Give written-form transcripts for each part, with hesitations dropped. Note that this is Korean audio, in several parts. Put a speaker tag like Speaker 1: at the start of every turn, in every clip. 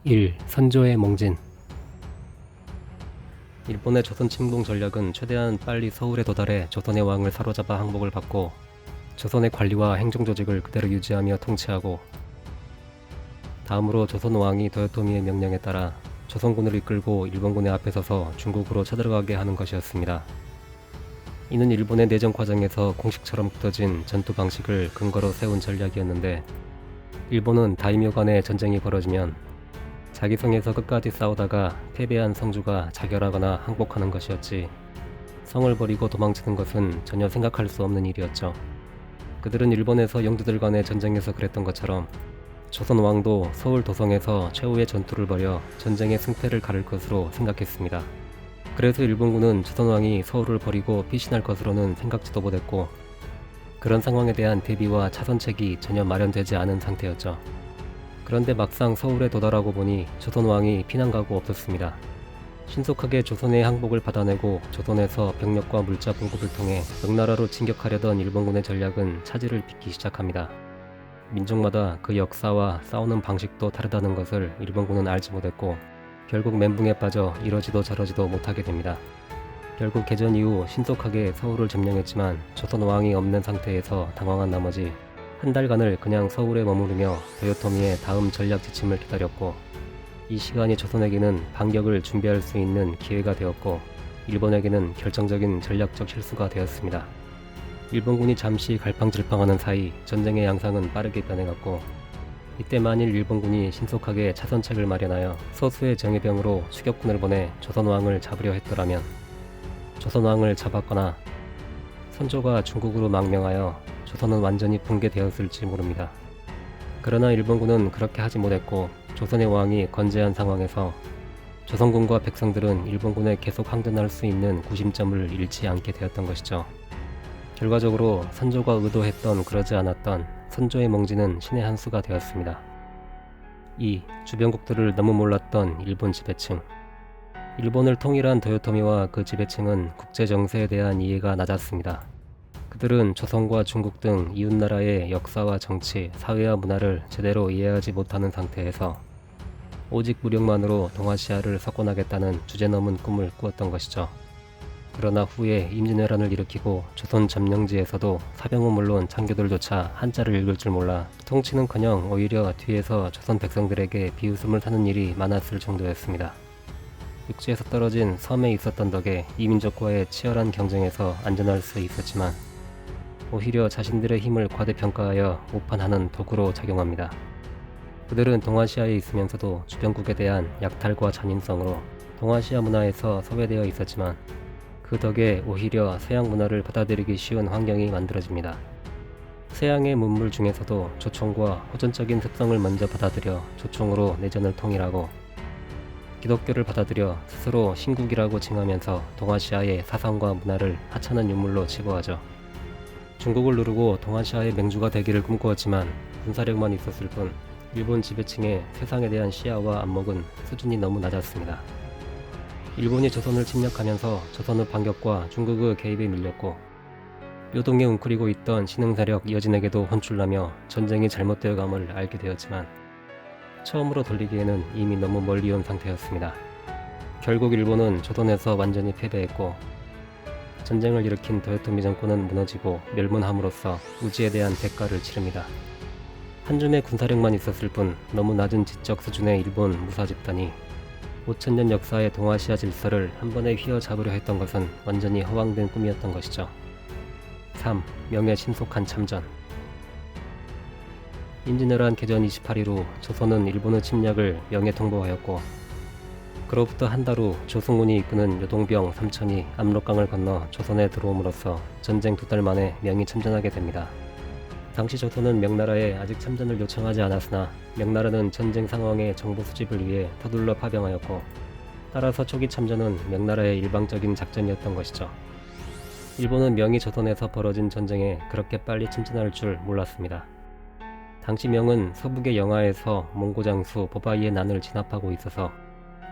Speaker 1: 1. 선조의 몽진. 일본의 조선 침공 전략은 최대한 빨리 서울에 도달해 조선의 왕을 사로잡아 항복을 받고 조선의 관리와 행정 조직을 그대로 유지하며 통치하고, 다음으로 조선 왕이 도요토미의 명령에 따라 조선군을 이끌고 일본군의 앞에 서서 중국으로 쳐들어가게 하는 것이었습니다. 이는 일본의 내정 과정에서 공식처럼 굳어진 전투 방식을 근거로 세운 전략이었는데, 일본은 다이묘 간의 전쟁이 벌어지면 자기 성에서 끝까지 싸우다가 패배한 성주가 자결하거나 항복하는 것이었지, 성을 버리고 도망치는 것은 전혀 생각할 수 없는 일이었죠. 그들은 일본에서 영주들 간의 전쟁에서 그랬던 것처럼 조선 왕도 서울 도성에서 최후의 전투를 벌여 전쟁의 승패를 가를 것으로 생각했습니다. 그래서 일본군은 조선 왕이 서울을 버리고 피신할 것으로는 생각지도 못했고, 그런 상황에 대한 대비와 차선책이 전혀 마련되지 않은 상태였죠. 그런데 막상 서울에 도달하고 보니 조선 왕이 피난가고 없었습니다. 신속하게 조선의 항복을 받아내고 조선에서 병력과 물자 보급을 통해 명나라로 진격하려던 일본군의 전략은 차질을 빚기 시작합니다. 민족마다 그 역사와 싸우는 방식도 다르다는 것을 일본군은 알지 못했고, 결국 멘붕에 빠져 이러지도 저러지도 못하게 됩니다. 결국 개전 이후 신속하게 서울을 점령했지만 조선 왕이 없는 상태에서 당황한 나머지 한 달간을 그냥 서울에 머무르며 도요토미의 다음 전략 지침을 기다렸고, 이 시간이 조선에게는 반격을 준비할 수 있는 기회가 되었고, 일본에게는 결정적인 전략적 실수가 되었습니다. 일본군이 잠시 갈팡질팡하는 사이 전쟁의 양상은 빠르게 변해갔고, 이때 만일 일본군이 신속하게 차선책을 마련하여 소수의 정예병으로 추격군을 보내 조선왕을 잡으려 했더라면 조선왕을 잡았거나 선조가 중국으로 망명하여 조선은 완전히 붕괴되었을지 모릅니다. 그러나 일본군은 그렇게 하지 못했고, 조선의 왕이 건재한 상황에서 조선군과 백성들은 일본군에 계속 항전할 수 있는 구심점을 잃지 않게 되었던 것이죠. 결과적으로 선조가 의도했던 그러지 않았던 선조의 몽진은 신의 한 수가 되었습니다. 2. 주변국들을 너무 몰랐던 일본 지배층. 일본을 통일한 도요토미와 그 지배층은 국제 정세에 대한 이해가 낮았습니다. 그들은 조선과 중국 등 이웃나라의 역사와 정치, 사회와 문화를 제대로 이해하지 못하는 상태에서 오직 무력만으로 동아시아를 석권하겠다는 주제넘은 꿈을 꾸었던 것이죠. 그러나 후에 임진왜란을 일으키고 조선 점령지에서도 사병은 물론 장교들조차 한자를 읽을 줄 몰라 통치는커녕 오히려 뒤에서 조선 백성들에게 비웃음을 사는 일이 많았을 정도였습니다. 육지에서 떨어진 섬에 있었던 덕에 이민족과의 치열한 경쟁에서 안전할 수 있었지만, 오히려 자신들의 힘을 과대평가하여 오판하는 도구로 작용합니다. 그들은 동아시아에 있으면서도 주변국에 대한 약탈과 잔인성으로 동아시아 문화에서 소외되어 있었지만, 그 덕에 오히려 서양 문화를 받아들이기 쉬운 환경이 만들어집니다. 서양의 문물 중에서도 조총과 호전적인 습성을 먼저 받아들여 조총으로 내전을 통일하고, 기독교를 받아들여 스스로 신국이라고 칭하면서 동아시아의 사상과 문화를 하찮은 유물로 치부하죠. 중국을 누르고 동아시아의 맹주가 되기를 꿈꾸었지만 군사력만 있었을 뿐 일본 지배층의 세상에 대한 시야와 안목은 수준이 너무 낮았습니다. 일본이 조선을 침략하면서 조선의 반격과 중국의 개입에 밀렸고, 요동에 웅크리고 있던 신흥세력 여진에게도 혼쭐나며 전쟁이 잘못되어 감을 알게 되었지만, 처음으로 돌리기에는 이미 너무 멀리 온 상태였습니다. 결국 일본은 조선에서 완전히 패배했고, 전쟁을 일으킨 도요토미 정권은 무너지고 멸문함으로써 우지에 대한 대가를 치릅니다. 한 줌의 군사력만 있었을 뿐 너무 낮은 지적 수준의 일본 무사 집단이 5000년 역사의 동아시아 질서를 한 번에 휘어잡으려 했던 것은 완전히 허황된 꿈이었던 것이죠. 3. 명의 신속한 참전. 임진왜란 개전 28일 후 조선은 일본의 침략을 명예통보하였고, 그로부터 한 달 후 조승훈이 이끄는 요동병 3천이 압록강을 건너 조선에 들어옴으로써 전쟁 2달 만에 명이 참전하게 됩니다. 당시 조선은 명나라에 아직 참전을 요청하지 않았으나 명나라는 전쟁 상황의 정보 수집을 위해 서둘러 파병하였고, 따라서 초기 참전은 명나라의 일방적인 작전이었던 것이죠. 일본은 명이 조선에서 벌어진 전쟁에 그렇게 빨리 참전할 줄 몰랐습니다. 당시 명은 서북의 영하에서 몽고 장수 보바이의 난을 진압하고 있어서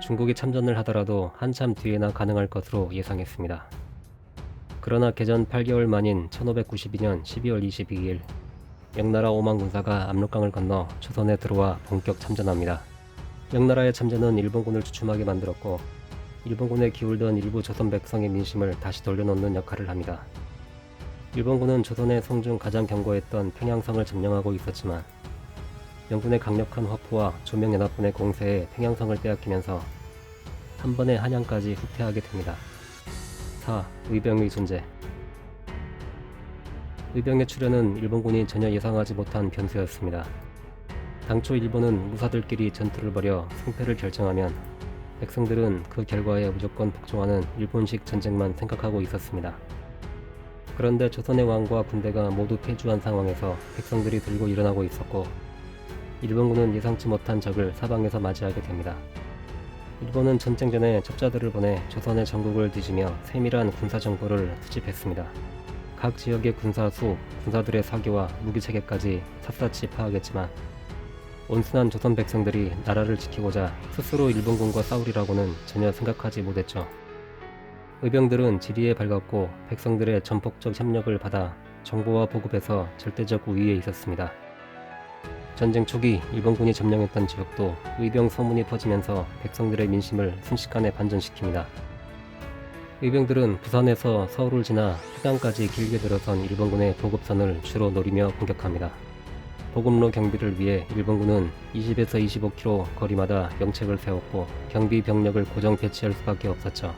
Speaker 1: 중국이 참전을 하더라도 한참 뒤에나 가능할 것으로 예상했습니다. 그러나 개전 8개월 만인 1592년 12월 22일 명나라 5만 군사가 압록강을 건너 조선에 들어와 본격 참전합니다. 명나라의 참전은 일본군을 주춤하게 만들었고 일본군에 기울던 일부 조선 백성의 민심을 다시 돌려놓는 역할을 합니다. 일본군은 조선의 성중 가장 견고했던 평양성을 점령하고 있었지만 명군의 강력한 화포와 조명연합군의 공세에 평양성을 빼앗기면서 한 번에 한양까지 후퇴하게 됩니다. 4. 의병의 존재. 의병의 출현은 일본군이 전혀 예상하지 못한 변수였습니다. 당초 일본은 무사들끼리 전투를 벌여 승패를 결정하면 백성들은 그 결과에 무조건 복종하는 일본식 전쟁만 생각하고 있었습니다. 그런데 조선의 왕과 군대가 모두 패주한 상황에서 백성들이 들고 일어나고 있었고 일본군은 예상치 못한 적을 사방에서 맞이하게 됩니다. 일본은 전쟁 전에 첩자들을 보내 조선의 전국을 뒤지며 세밀한 군사 정보를 수집했습니다. 각 지역의 군사수, 군사들의 사교와 무기체계까지 샅샅이 파악했지만 온순한 조선 백성들이 나라를 지키고자 스스로 일본군과 싸우리라고는 전혀 생각하지 못했죠. 의병들은 지리에 밝았고 백성들의 전폭적 협력을 받아 정보와 보급에서 절대적 우위에 있었습니다. 전쟁 초기 일본군이 점령했던 지역도 의병 소문이 퍼지면서 백성들의 민심을 순식간에 반전시킵니다. 의병들은 부산에서 서울을 지나 해강까지 길게 들어선 일본군의 보급선을 주로 노리며 공격합니다. 보급로 경비를 위해 일본군은 20에서 25km 거리마다 영책을 세웠고 경비 병력을 고정 배치할 수밖에 없었죠.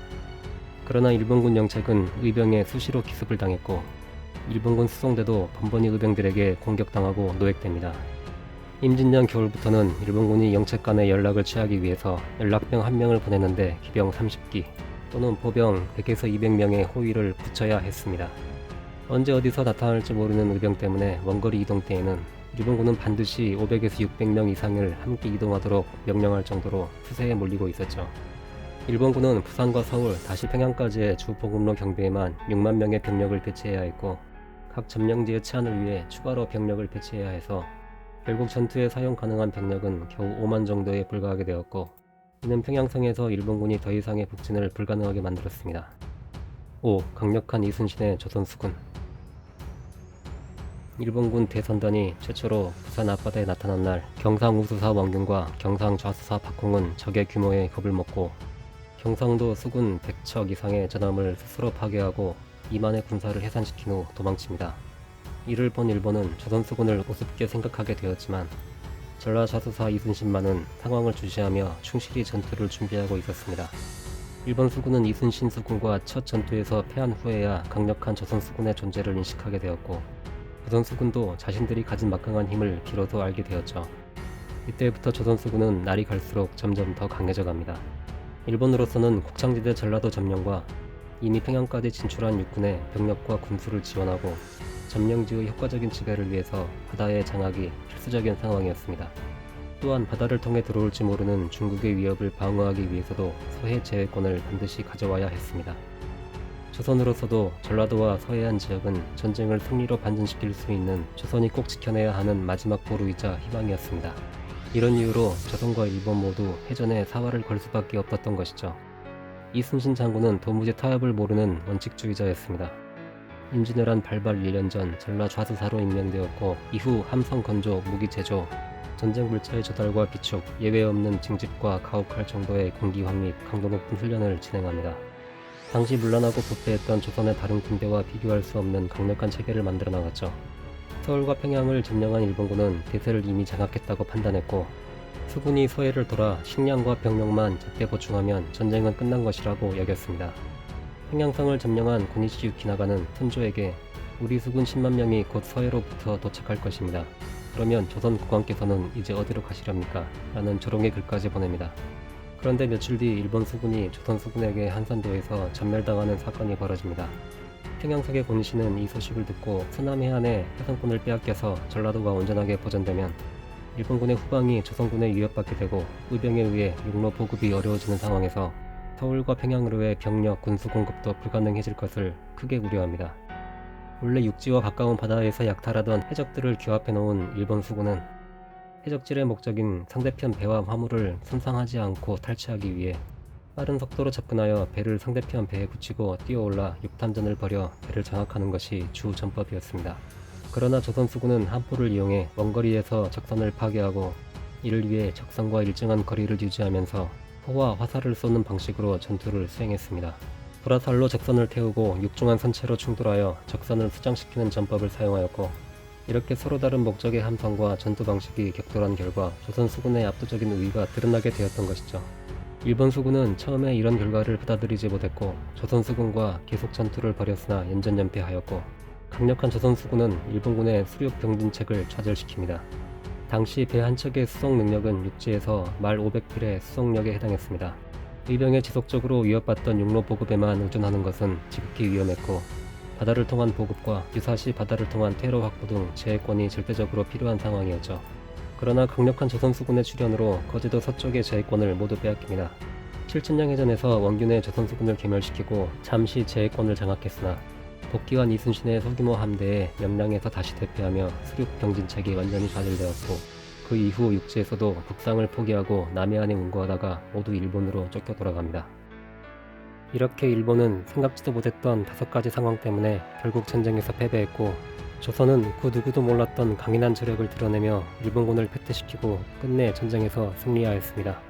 Speaker 1: 그러나 일본군 영책은 의병에 수시로 기습을 당했고 일본군 수송대도 번번이 의병들에게 공격당하고 노획됩니다. 임진년 겨울부터는 일본군이 영책 간의 연락을 취하기 위해서 연락병 1명을 보냈는데 기병 30기 또는 보병 100에서 200명의 호위를 붙여야 했습니다. 언제 어디서 나타날지 모르는 의병 때문에 원거리 이동 때에는 일본군은 반드시 500에서 600명 이상을 함께 이동하도록 명령할 정도로 수세에 몰리고 있었죠. 일본군은 부산과 서울, 다시 평양까지의 주 보급로 경비에만 6만 명의 병력을 배치해야 했고 각 점령지의 치안을 위해 추가로 병력을 배치해야 해서 결국 전투에 사용 가능한 병력은 겨우 5만 정도에 불과하게 되었고 이는 평양성에서 일본군이 더 이상의 북진을 불가능하게 만들었습니다. 5. 강력한 이순신의 조선수군. 일본군 대선단이 최초로 부산 앞바다에 나타난 날 경상우수사 왕균과 경상좌수사 박홍은 적의 규모에 겁을 먹고 경상도 수군 100척 이상의 전함을 스스로 파괴하고 2만의 군사를 해산시킨 후 도망칩니다. 이를 본 일본은 조선수군을 우습게 생각하게 되었지만 전라좌수사 이순신만은 상황을 주시하며 충실히 전투를 준비하고 있었습니다. 일본 수군은 이순신 수군과 첫 전투에서 패한 후에야 강력한 조선수군의 존재를 인식하게 되었고 조선수군도 자신들이 가진 막강한 힘을 비로소 알게 되었죠. 이때부터 조선수군은 날이 갈수록 점점 더 강해져 갑니다. 일본으로서는 곡창지대 전라도 점령과 이미 평양까지 진출한 육군의 병력과 군수를 지원하고 점령지의 효과적인 지배를 위해서 바다의 장악이 필수적인 상황이었습니다. 또한 바다를 통해 들어올지 모르는 중국의 위협을 방어하기 위해서도 서해 제외권을 반드시 가져와야 했습니다. 조선으로서도 전라도와 서해안 지역은 전쟁을 승리로 반전시킬 수 있는 조선이 꼭 지켜내야 하는 마지막 보루이자 희망이었습니다. 이런 이유로 조선과 일본 모두 해전에 사활을 걸 수밖에 없었던 것이죠. 이순신 장군은 도무지 타협을 모르는 원칙주의자였습니다. 임진왜란 발발 1년 전 전라좌수사로 임명되었고 이후 함성 건조, 무기 제조, 전쟁 물자의 조달과 비축, 예외 없는 징집과 가혹할 정도의 공기 확립, 강도 높은 훈련을 진행합니다. 당시 문란하고 부패했던 조선의 다른 군대와 비교할 수 없는 강력한 체계를 만들어 나갔죠. 서울과 평양을 점령한 일본군은 대세를 이미 장악했다고 판단했고 수군이 서해를 돌아 식량과 병력만 제때 보충하면 전쟁은 끝난 것이라고 여겼습니다. 평양성을 점령한 고니시 유키나가는 선조에게 우리 수군 10만 명이 곧 서해로부터 도착할 것입니다. 그러면 조선 국왕께서는 이제 어디로 가시렵니까? 라는 조롱의 글까지 보냅니다. 그런데 며칠 뒤 일본 수군이 조선 수군에게 한산도에서 전멸당하는 사건이 벌어집니다. 평양석의 고니시는 이 소식을 듣고 서남 해안에 해상권을 빼앗겨서 전라도가 온전하게 보전되면 일본군의 후방이 조선군에 위협받게 되고 의병에 의해 육로 보급이 어려워지는 상황에서 서울과 평양으로의 병력, 군수 공급도 불가능해질 것을 크게 우려합니다. 원래 육지와 가까운 바다에서 약탈하던 해적들을 규합해 놓은 일본 수군은 해적질의 목적인 상대편 배와 화물을 손상하지 않고 탈취하기 위해 빠른 속도로 접근하여 배를 상대편 배에 붙이고 뛰어올라 육탄전을 벌여 배를 장악하는 것이 주 전법이었습니다. 그러나 조선 수군은 함포를 이용해 원거리에서 적선을 파괴하고 이를 위해 적선과 일정한 거리를 유지하면서 포와 화살을 쏘는 방식으로 전투를 수행했습니다. 불화살로 적선을 태우고 육중한 선체로 충돌하여 적선을 수장시키는 전법을 사용하였고, 이렇게 서로 다른 목적의 함선과 전투 방식이 격돌한 결과 조선 수군의 압도적인 우위가 드러나게 되었던 것이죠. 일본 수군은 처음에 이런 결과를 받아들이지 못했고 조선 수군과 계속 전투를 벌였으나 연전연패하였고, 강력한 조선 수군은 일본군의 수륙 병진책을 좌절시킵니다. 당시 배 한 척의 수송 능력은 육지에서 말 500필의 수송력에 해당했습니다. 의병에 지속적으로 위협받던 육로 보급에만 의존하는 것은 지극히 위험했고, 바다를 통한 보급과 유사시 바다를 통한 퇴로 확보 등 제해권이 절대적으로 필요한 상황이었죠. 그러나 강력한 조선 수군의 출현으로 거제도 서쪽의 제해권을 모두 빼앗깁니다. 칠천량 해전에서 원균의 조선 수군을 괴멸시키고 잠시 제해권을 장악했으나 복귀한 이순신의 소규모 함대에 명량에서 다시 대피하며 수륙 병진책이 완전히 좌절되었고, 그 이후 육지에서도 북상을 포기하고 남해안에 운거하다가 모두 일본으로 쫓겨 돌아갑니다. 이렇게 일본은 생각지도 못했던 5가지 상황 때문에 결국 전쟁에서 패배했고, 조선은 그 누구도 몰랐던 강인한 저력을 드러내며 일본군을 패퇴시키고 끝내 전쟁에서 승리하였습니다.